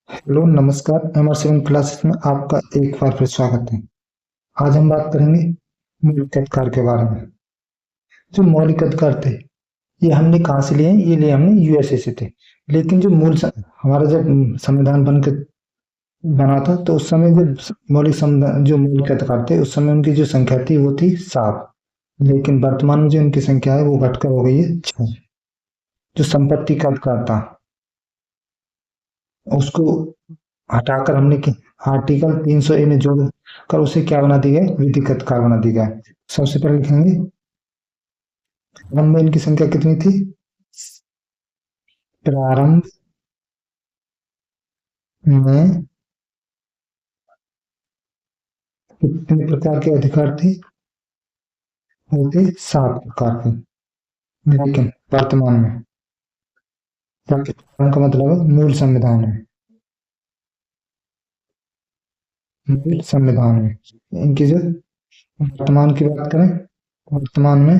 Hello नमस्कार MR7 classes में आपका एक बार फिर स्वागत है। आज हम बात करेंगे मौलिक अधिकार के बारे में। जो मौलिक अधिकार थे ये हमने कहाँ से लिए हैं? ये लिए हमने यूएसए से थे। लेकिन जो हमारा जब संविधान बन के बना था तो उस समय जो मौलिक अधिकार थे उस समय उनकी जो संख्या थी वो थी 7। लेकिन वर्तमान में जो उनकी संख्या है वो घटकर हो गई है 6। जो संपत्ति का अधिकार था उसको हटाकर हमने आर्टिकल 300A में जोड़ कर उसे क्या बना दिया है? विधिक अधिकार बना दिया है। सबसे पहले लिखेंगे प्रारंभ में इनकी संख्या कितनी थी? प्रारंभ में कितने प्रकार के अधिकार थे? वो थे 7 प्रकार के। लेकिन वर्तमान में प्रारंभ का मतलब है मूल संविधान में इनकी जो वर्तमान की बात करें, वर्तमान में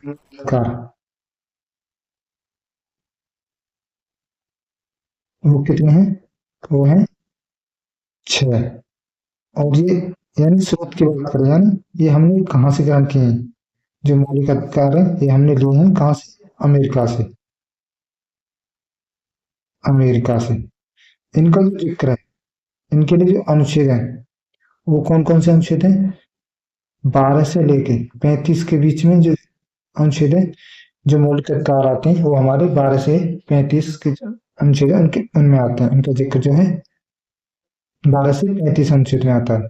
अधिकार वो कितने हैं? वो है 6। और ये यानी स्रोत की बात करें, यानी ये हमने कहाँ से ग्रहण किए हैं? जो मौलिक अधिकार है ये हमने लिए हैं कहाँ से? अमेरिका से। अमेरिका से इनका जो जिक्र है, इनके लिए जो अनुच्छेद है वो कौन कौन से अनुच्छेद हैं? 12 से लेके 35 के बीच में जो अनुच्छेद है, जो मौलिक अधिकार आते हैं वो हमारे 12 से 35 के जो अनुच्छेद है उनके उनमें आते हैं। उनका जिक्र जो है 12 से 35 अनुच्छेद में आता है।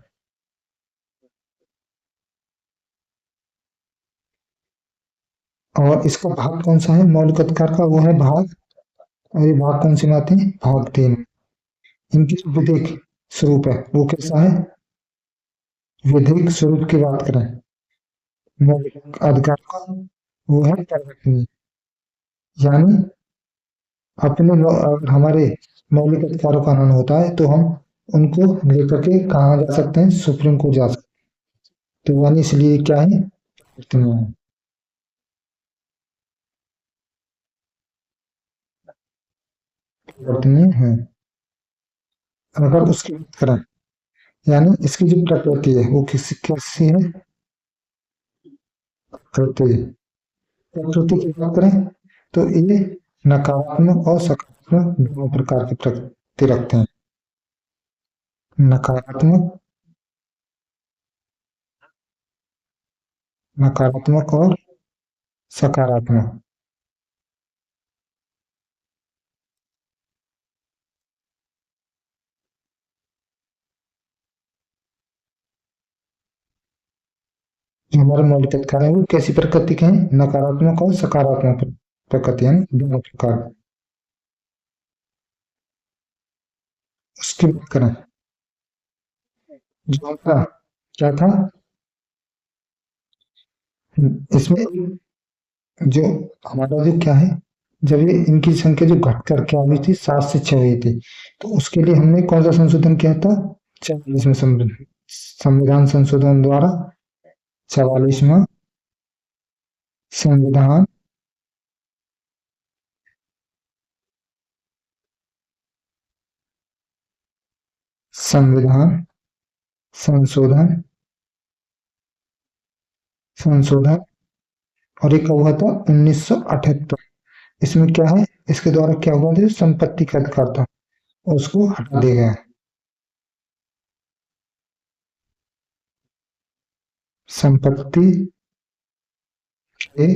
और इसका भाग कौन सा है मौलिक अधिकार का? वो है भाग। और ये भाग कौन से में आते हैं? भाग 3। इनकी जो विधिक स्वरूप है वो कैसा है? विधिक स्वरूप की बात करें मौलिक अधिकार का, वो है परिवर्तनीय। यानी अगर हमारे मौलिक अधिकारों का हनन होता है तो हम उनको लेकर के कहाँ जा सकते हैं? सुप्रीम कोर्ट जा सकते हैं। तो यानी इसलिए क्या है? परिवर्तनीय है। परिवर्तनीय है। अगर उसकी बात करें, यानी इसकी जो प्रकृति है वो किसी कैसी है? प्रकृति। प्रकृति की बात करें तो ये नकारात्मक और सकारात्मक दोनों प्रकार की प्रकृति रखते हैं। नकारात्मक नकारात्मक और सकारात्मक। जो हमारे मौलिक अधिकार है वो कैसी प्रकृति के हैं? नकारात्मक और सकारात्मक प्रकृति, यानी दोनों प्रकार। उसकी बात करें, जो आपका क्या था इसमें, जो हमारा जो क्या है, जब ये इनकी संख्या जो घटकर क्या हुई थी? 7 से 6 हुई थी। तो उसके लिए हमने कौन सा संशोधन किया था? 44वें संविधान संशोधन द्वारा 44वां संविधान संविधान संशोधन संशोधन और एक हुआ था 1978। इसमें क्या है? इसके द्वारा क्या हुआ? जो संपत्ति का अधिकार था उसको हटा दिया गया। संपत्ति के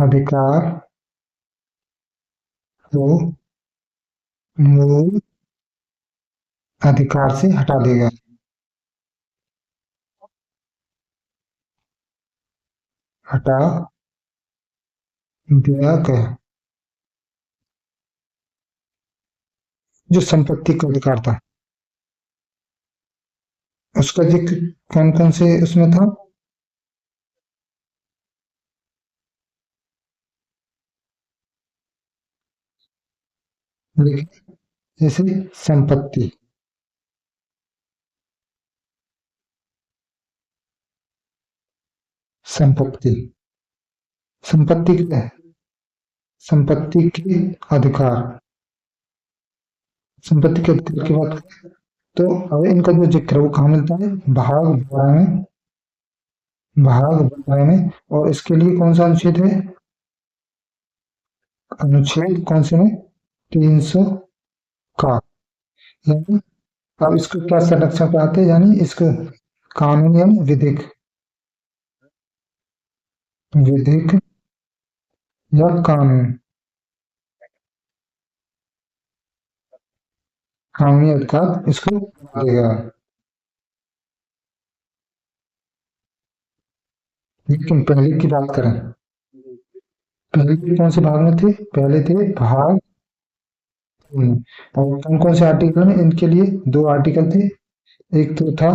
अधिकार को मूल अधिकार से हटा दिया गया। हटा दिया गया। जो संपत्ति का अधिकार था उसका जिक्र कौन कौन से उसमें था? लेकिन जैसे संपत्ति, संपत्ति संपत्ति क्या है? संपत्ति के अधिकार। संपत्ति के अधिकार की बात करें तो अब इनका जो जिक्र है वो कहाँ मिलता है? भाग 12 में। भाग 12 में। और इसके लिए कौन सा अनुच्छेद है? अनुच्छेद कौन से में? 300 का। यानी अब इसको क्या संरक्षण पाते हैं, यानी इसको कानून यानी विधिक, विधिक या कानून, कानूनी अधिकार इसको देगा। लेकिन पहले की बात करें, पहले के कौन से भाग में थे? पहले थे भाग 3। और कौन कौन से आर्टिकल में इनके लिए? दो आर्टिकल थे। एक तो था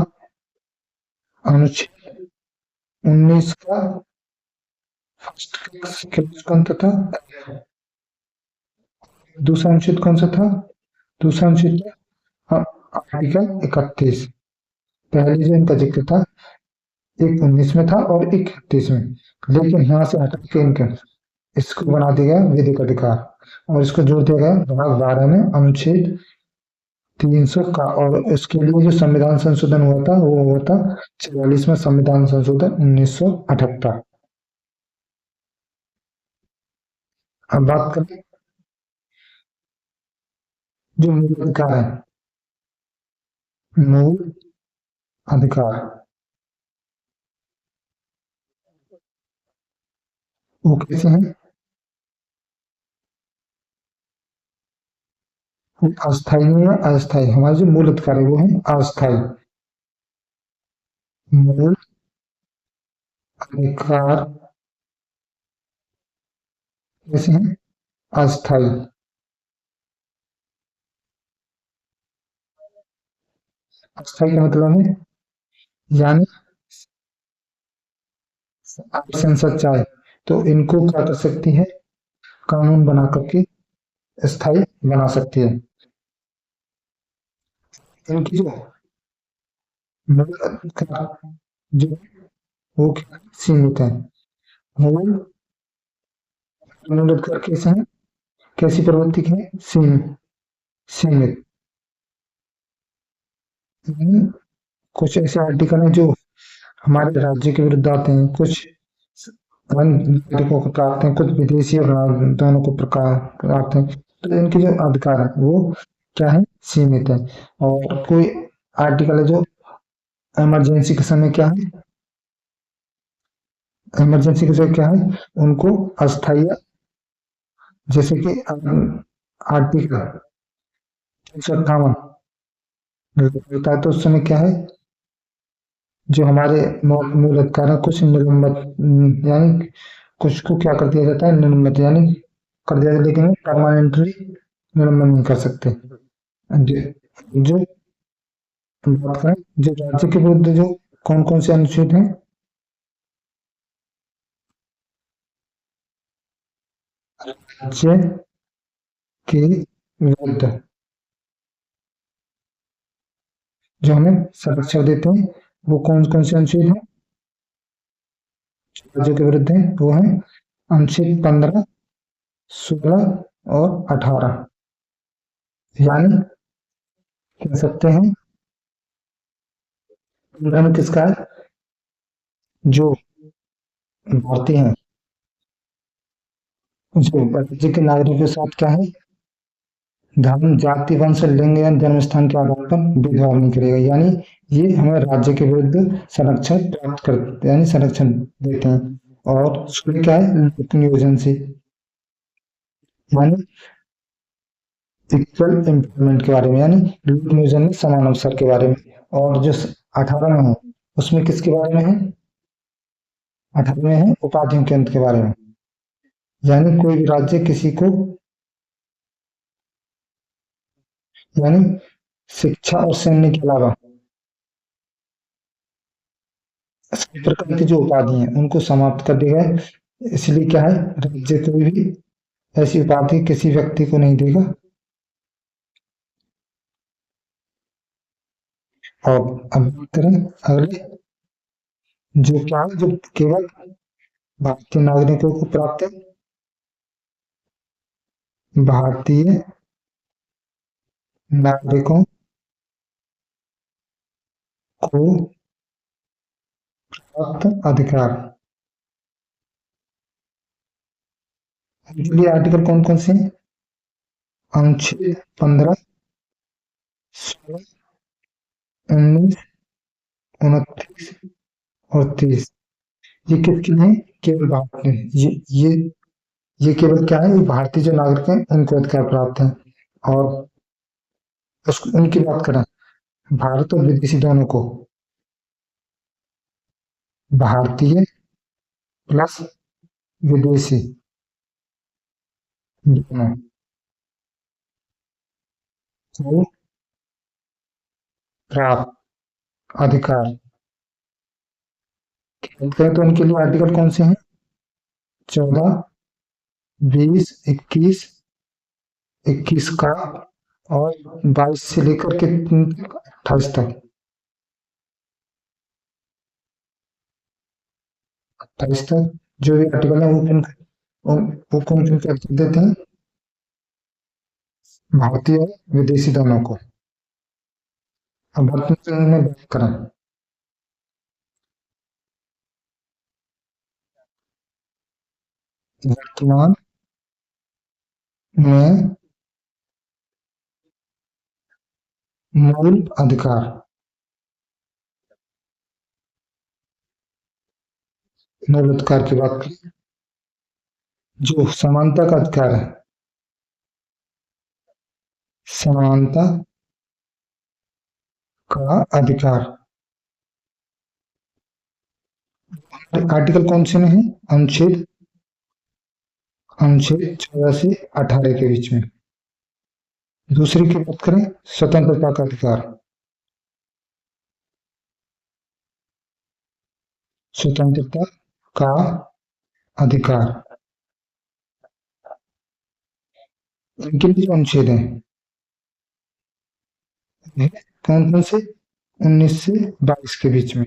अनुच्छेद 19 का फर्स्ट क्लास कौन सा था? दूसरा अनुच्छेद कौन सा था? दूसरा अनुच्छेद था आर्टिकल 31। पहले जो इनका जिक्र था एक 19 में था और एक 31 में, लेकिन यहाँ से हटा के इनका इसको बना दिया गया विधिक अधिकार और इसको जोड़ दिया गया भाग 12 में अनुच्छेद 300 का। और इसके लिए जो संविधान संशोधन हुआ था वो हुआ था 44वां संविधान संशोधन 1978। अब बात करें जो मूल अधिकार है, मूल अधिकार वो कैसे हैं? वो अस्थायी नहीं है, अस्थायी। हमारे जो मूल अधिकार है वो है अस्थायी। मूल अधिकार कैसे हैं? अस्थायी। अस्थायी का मतलब है यानी अगर संसद चाहे तो इनको क्या कर सकती है? कानून बना करके स्थायी बना सकती है। इनकी जो मूल अधिकार जो वो क्या सीमित है। मूल मूल अधिकार कैसे हैं? कैसी प्रवृत्ति के हैं? सीमित। यानी कुछ ऐसे आर्टिकल हैं जो हमारे राज्य के विरुद्ध आते हैं, कुछ अन्य नागरिकों को प्राप्त हैं, कुछ विदेशी और दोनों को प्रकार प्राप्त हैं। तो इनके जो अधिकार है वो क्या है? सीमित है। और कोई आर्टिकल है जो इमरजेंसी के समय क्या है? इमरजेंसी के समय क्या है? उनको अस्थायी, जैसे कि आर्टिकल 358 होता है तो उस समय क्या है? जो हमारे मूल अधिकार है कुछ निलंबित, यानी कुछ को क्या कर दिया जाता है? निलंबित यानी कर दिया जाता है, लेकिन परमानेंटली निलंबन नहीं कर सकते। जो बात करें जो राज्य के विरुद्ध जो कौन कौन से अनुच्छेद हैं? राज्य के विरुद्ध जो हमें संरक्षण देते हैं वो कौन कौन से अनुच्छेद हैं? राज्यों के विरुद्ध है वो है अनुच्छेद 15, 16 और 18। यानी कह सकते हैं 15 में किसका है? जो भारतीय हैं, जो राज्य के नागरिकों के साथ क्या है? धर्म, जाति, वंश, लिंग या जन्म स्थान के आधार पर भेदभाव नहीं करेगा। यानी ये हमें राज्य के विरुद्ध संरक्षण प्राप्त कर यानी संरक्षण देते हैं। और शुरू क्या है? लोक नियोजन से, यानी इक्वल एम्प्लॉयमेंट के बारे में, यानी लोक नियोजन में समान अवसर के बारे में। और जो 18 में है उसमें किसके बारे में है? 18 में है उपाधियों के अंत के बारे में। यानी कोई भी राज्य किसी को, यानी शिक्षा और सैन्य के अलावा सभी प्रकार की जो उपाधि हैं उनको समाप्त कर दिया है। इसलिए क्या है? राज्य कोई भी ऐसी उपाधि किसी व्यक्ति को नहीं देगा। और अब बात करें अगले, जो क्या है? जो केवल भारतीय नागरिकों को प्राप्त है। भारतीय नागरिकों को प्राप्त अधिकार। इनके लिए आर्टिकल कौन कौन से हैं? अनुच्छेद 15, 16, 19, 29 और 30। ये किसके हैं? केवल भारत में। ये केवल क्या है? ये भारतीय जो नागरिक हैं उनको अधिकार प्राप्त है। और उनकी बात करें, भारत और विदेशी दोनों को, भारतीय प्लस विदेशी दोनों को प्राप्त अधिकार। बात करें तो उनके लिए आर्टिकल कौन से हैं? 14, 20, 21, 21 का और 22 से लेकर के 28 तक। 28 तक जो भी आर्टिकल है वो कौन किन देते हैं? भारतीय और विदेशी दोनों को। अब वर्तमान में बात करें, वर्तमान में मूल अधिकार, मूल अधिकार की बात करें, जो समानता का अधिकार है, समानता का अधिकार। आर्टिकल कौन से में है? अनुच्छेद अनुच्छेद 14 से 18 के बीच में। दूसरी की बात करें, स्वतंत्रता का अधिकार, स्वतंत्रता का अधिकार। इनके लिए जो अनुच्छेद है कौन कौन से? 19 से 22 के बीच में।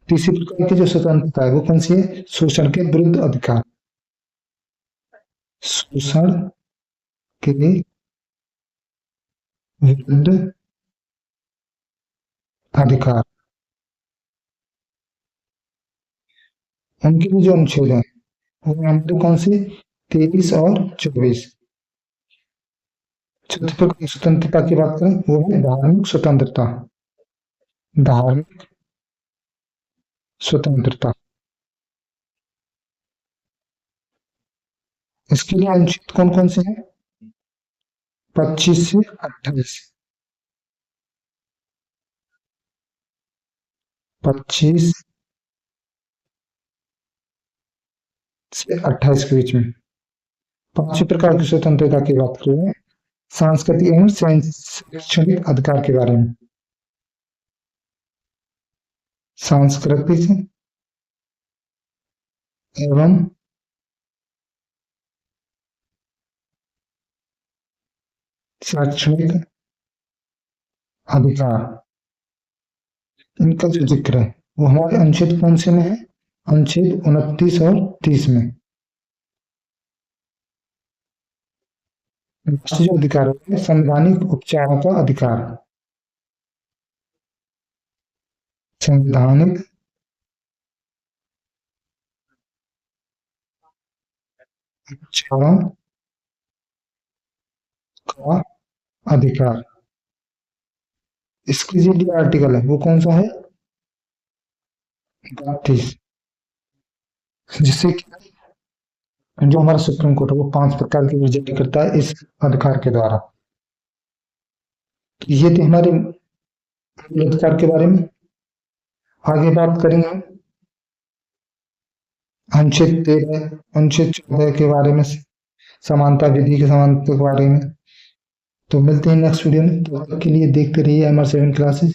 तीसरी प्रकार की जो स्वतंत्रता है वो कौन सी है? शोषण के विरुद्ध अधिकार, शोषण के विरुद्ध अधिकार। उनके भी जो अनुच्छेद है वो हमारे कौन से? 23 और 24। चौथी प्रकार की स्वतंत्रता की बात करें वो है धार्मिक स्वतंत्रता, धार्मिक स्वतंत्रता। इसके लिए अनुच्छेद कौन कौन से हैं? 25 से 28, 25 से 28 के बीच में। पांचवी प्रकार की स्वतंत्रता की बात करें, सांस्कृतिक एवं शैक्षणिक अधिकार के बारे में। सांस्कृतिक एवं शैक्षणिक अधिकार, इनका जो जिक्र है वो हमारे अनुच्छेद कौन से में है? अनुच्छेद 29 और 30 में। राष्ट्रीय जो अधिकार है संवैधानिक उपचारों का अधिकार, संवैधानिक उपचारों का अधिकार। इसकी जो आर्टिकल है वो कौन सा है? 32, जिससे कि जो हमारा सुप्रीम कोर्ट है वो 5 प्रकार की रिजेक्ट करता है इस अधिकार के द्वारा। तो ये थे हमारे मूल अधिकार के बारे में। आगे बात करेंगे हम अनुच्छेद 13, अनुच्छेद 14 के बारे में, समानता विधि के समानता के बारे में। तो मिलते हैं नेक्स्ट वीडियो में। तो के लिए देखते रहिए MR7 क्लासेस।